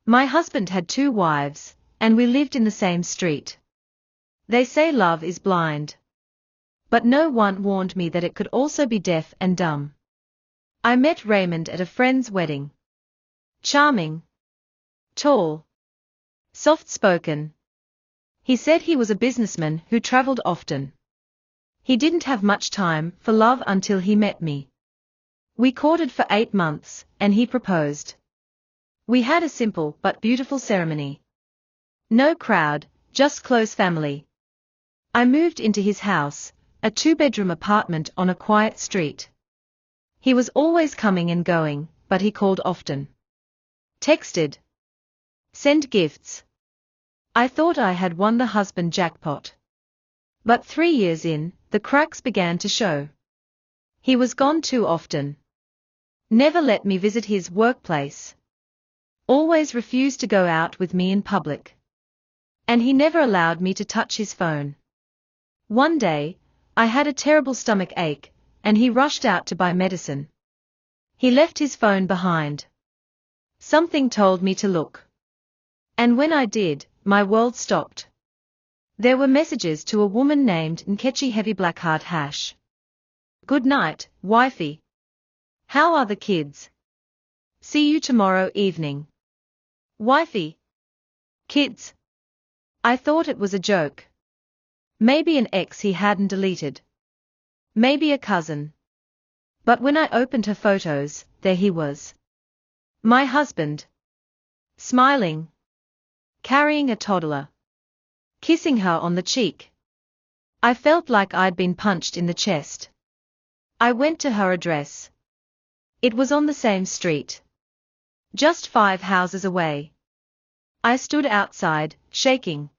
My husband had 2 wives, and we lived in the same street. They say love is blind. But no one warned me that it could also be deaf and dumb. I met Raymond at a friend's wedding. Charming. Tall. Soft-spoken. He said he was a businessman who traveled often. He didn't have much time for love until he met me. We courted for 8 months, and he proposed. We had a simple but beautiful ceremony. No crowd, just close family. I moved into his house, a 2-bedroom apartment on a quiet street. He was always coming and going, but he called often. Texted. Sent gifts. I thought I had won the husband jackpot. But 3 years in, the cracks began to show. He was gone too often. Never let me visit his workplace. Always refused to go out with me in public. And he never allowed me to touch his phone. One day, I had a terrible stomach ache, and he rushed out to buy medicine. He left his phone behind. Something told me to look. And when I did, my world stopped. There were messages to a woman named Nkechi Heavy Blackheart Hash. Good night, wifey. How are the kids? See you tomorrow evening. Wifey. Kids. I thought it was a joke. Maybe an ex he hadn't deleted. Maybe a cousin. But when I opened her photos, there he was. My husband. Smiling. Carrying a toddler. Kissing her on the cheek. I felt like I'd been punched in the chest. I went to her address. It was on the same street. Just 5 houses away. I stood outside, shaking.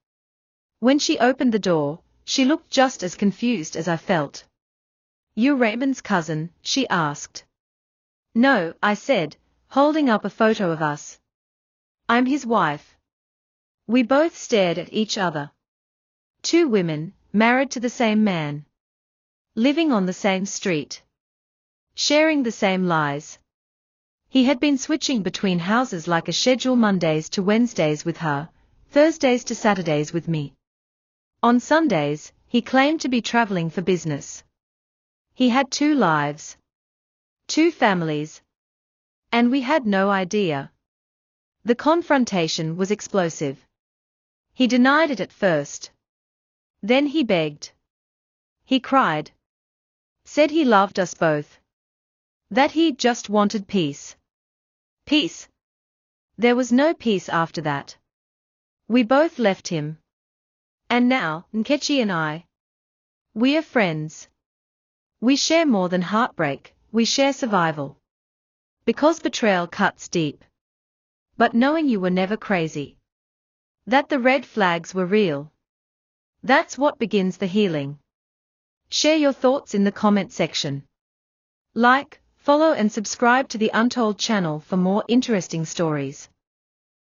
When she opened the door, she looked just as confused as I felt. You Raymond's cousin? She asked. No, I said, holding up a photo of us. I'm his wife. We both stared at each other. 2 women, married to the same man. Living on the same street. Sharing the same lies. He had been switching between houses like a schedule, Mondays to Wednesdays with her, Thursdays to Saturdays with me. On Sundays, he claimed to be traveling for business. He had 2 lives. 2 families. And we had no idea. The confrontation was explosive. He denied it at first. Then he begged. He cried. Said he loved us both. That he just wanted peace. Peace. There was no peace after that. We both left him. And now, Nkechi and I. We are friends. We share more than heartbreak, we share survival. Because betrayal cuts deep. But knowing you were never crazy. That the red flags were real. That's what begins the healing. Share your thoughts in the comment section. Like, follow and subscribe to the Untold channel for more interesting stories.